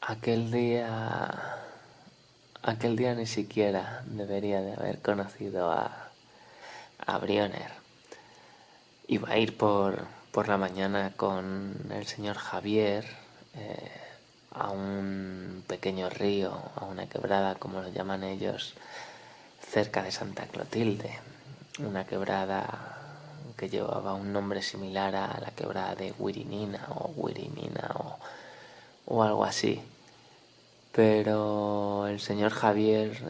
Aquel día, aquel día ni siquiera debería de haber conocido a Brioner. Iba a ir por la mañana con el señor Javier a un pequeño río, a una quebrada, como lo llaman ellos, cerca de Santa Clotilde. Una quebrada que llevaba un nombre similar a la quebrada de Wirinina o algo así. Pero el señor Javier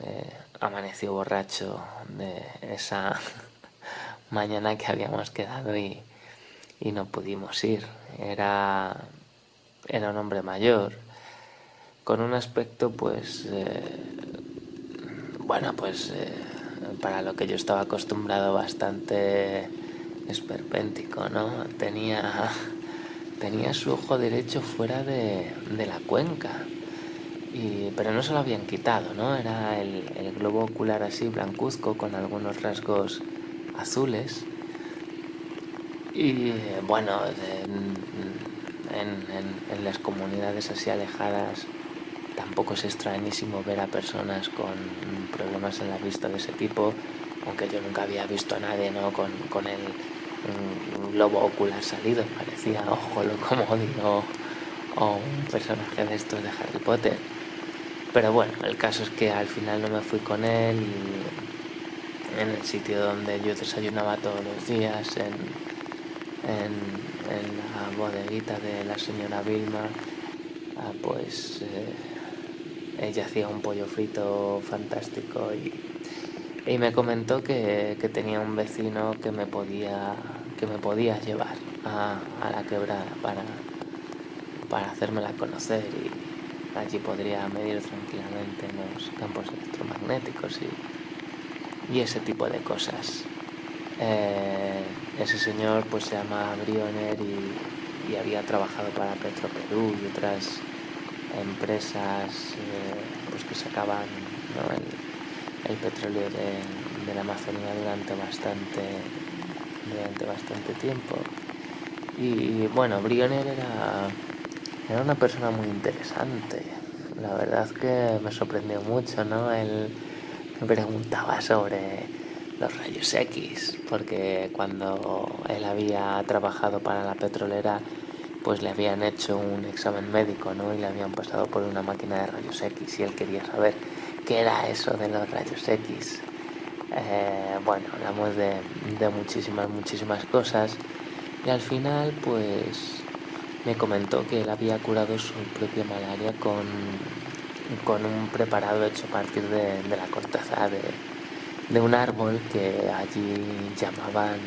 amaneció borracho de esa mañana que habíamos quedado y no pudimos ir. Era un hombre mayor, con un aspecto para lo que yo estaba acostumbrado bastante esperpéntico, ¿no? Tenía su ojo derecho fuera de la cuenca. Pero no se lo habían quitado, ¿no? Era el globo ocular así blancuzco con algunos rasgos azules. Y bueno, en las comunidades así alejadas tampoco es extrañísimo ver a personas con problemas en la vista de ese tipo, aunque yo nunca había visto a nadie, ¿no? con el globo ocular salido, parecía Ojo Locomodio o un personaje de estos de Harry Potter. Pero bueno, el caso es que al final no me fui con él y en el sitio donde yo desayunaba todos los días, en la bodeguita de la señora Vilma, ella hacía un pollo frito fantástico y me comentó que tenía un vecino que me podía llevar a la quebrada para hacérmela conocer y allí podría medir tranquilamente los campos electromagnéticos y ese tipo de cosas. Ese señor pues se llama Brioner y había trabajado para Petroperú y otras empresas pues que sacaban, ¿no? el petróleo de la Amazonía durante bastante tiempo. Y bueno, Brioner era una persona muy interesante. La verdad que me sorprendió mucho, ¿no? Él me preguntaba sobre los rayos X, porque cuando él había trabajado para la petrolera, pues le habían hecho un examen médico, ¿no? Y le habían pasado por una máquina de rayos X y él quería saber qué era eso de los rayos X. Bueno, hablamos de muchísimas cosas y al final pues me comentó que él había curado su propia malaria con un preparado hecho a partir de la corteza de un árbol que allí llamaban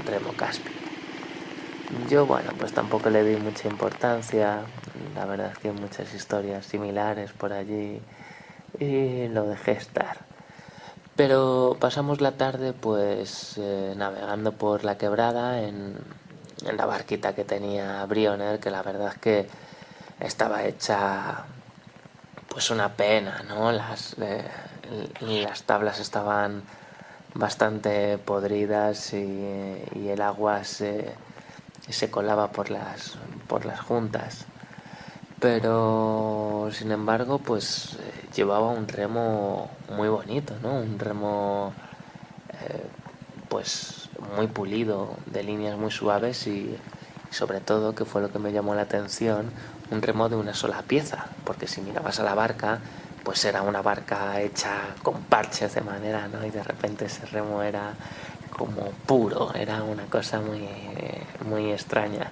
remo caspi. Yo, bueno, pues tampoco le di mucha importancia, la verdad es que hay muchas historias similares por allí y lo dejé estar. Pero pasamos la tarde pues navegando por la quebrada en la barquita que tenía Brioner, que la verdad es que estaba hecha pues una pena, ¿no? Las tablas estaban bastante podridas y el agua se colaba por las juntas. Pero sin embargo pues llevaba un remo muy bonito, ¿no? Un remo pues muy pulido, de líneas muy suaves y sobre todo, que fue lo que me llamó la atención, un remo de una sola pieza, porque si mirabas a la barca pues era una barca hecha con parches de madera, ¿no? Y de repente ese remo era como puro, era una cosa muy extraña.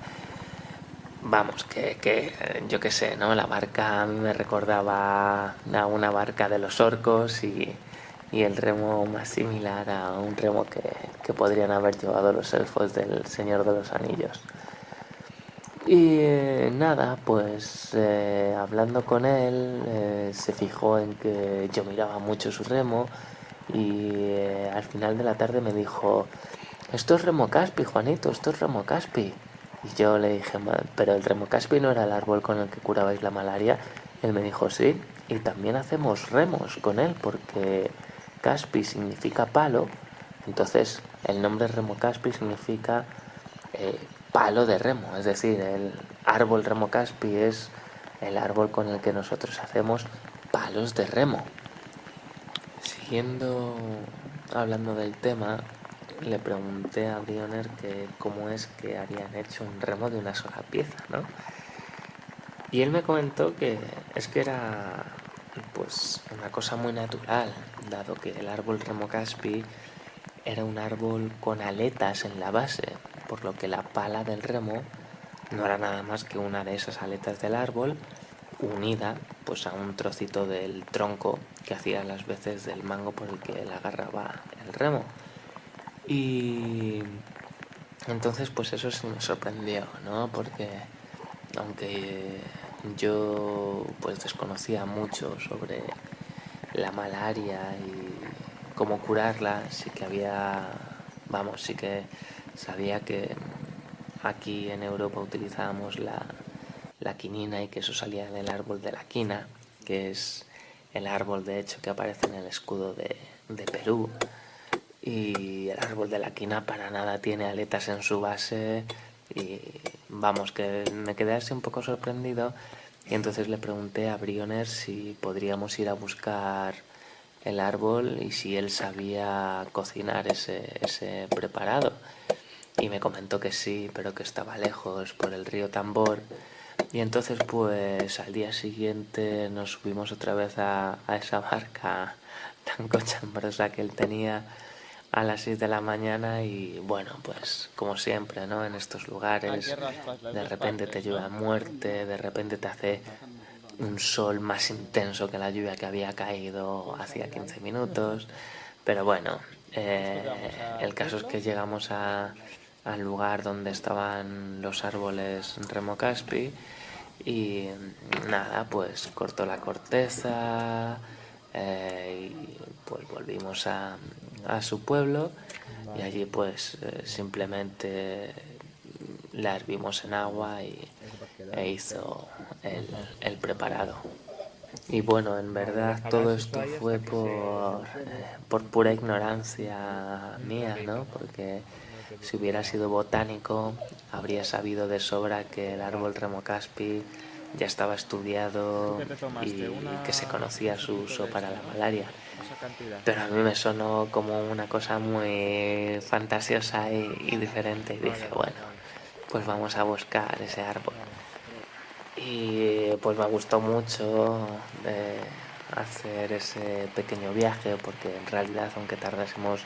Vamos, que yo qué sé, ¿no? La barca a mí me recordaba a una barca de los orcos y el remo más similar a un remo que podrían haber llevado los elfos del Señor de los Anillos. Y nada, pues hablando con él, se fijó en que yo miraba mucho su remo y al final de la tarde me dijo: esto es remo caspi, Juanito, esto es remo caspi. Y yo le dije: pero el remo caspi no era el árbol con el que curabais la malaria. Él me dijo: sí, y también hacemos remos con él porque caspi significa palo. Entonces el nombre remo caspi significa palo de remo, es decir, el árbol remo caspi es el árbol con el que nosotros hacemos palos de remo. Siguiendo hablando del tema, le pregunté a Brioner que cómo es que habían hecho un remo de una sola pieza, ¿no? Y él me comentó que es que era pues una cosa muy natural, dado que el árbol remo caspi era un árbol con aletas en la base, por lo que la pala del remo no era nada más que una de esas aletas del árbol unida pues a un trocito del tronco que hacía las veces del mango por el que él agarraba el remo. Y entonces pues eso sí me sorprendió, ¿no? Porque aunque yo pues desconocía mucho sobre la malaria y cómo curarla, sí que había, vamos, sí que sabía que aquí en Europa utilizábamos la quinina y que eso salía del árbol de la quina, que es el árbol de hecho que aparece en el escudo de Perú. Y el árbol de la quina para nada tiene aletas en su base y vamos, que me quedé así un poco sorprendido y entonces le pregunté a Briones si podríamos ir a buscar el árbol y si él sabía cocinar ese preparado. Y me comentó que sí, pero que estaba lejos por el río Tambor. Y entonces pues al día siguiente nos subimos otra vez a esa barca tan cochambrosa que él tenía a las 6 de la mañana y bueno, pues como siempre, ¿no? En estos lugares de repente te llueve a muerte, de repente te hace un sol más intenso que la lluvia que había caído hacía 15 minutos, pero bueno, el caso es que llegamos al lugar donde estaban los árboles Remo Caspi y nada, pues cortó la corteza y pues volvimos a su pueblo y allí pues simplemente la hervimos en agua e hizo el preparado. Y bueno, en verdad todo esto fue por pura ignorancia mía, ¿no? Porque si hubiera sido botánico, habría sabido de sobra que el árbol Remo caspi ya estaba estudiado y que se conocía su uso para la malaria. Pero a mí me sonó como una cosa muy fantasiosa y diferente y dije, bueno, pues vamos a buscar ese árbol. Y pues me gustó mucho hacer ese pequeño viaje porque en realidad aunque tardásemos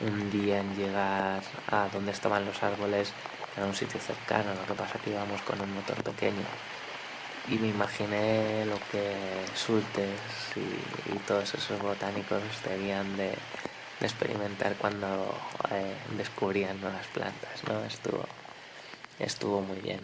un día en llegar a donde estaban los árboles era un sitio cercano, lo que pasa que íbamos con un motor pequeño y me imaginé lo que Schultes y todos esos botánicos debían de experimentar cuando descubrían nuevas plantas, ¿no? Estuvo muy bien.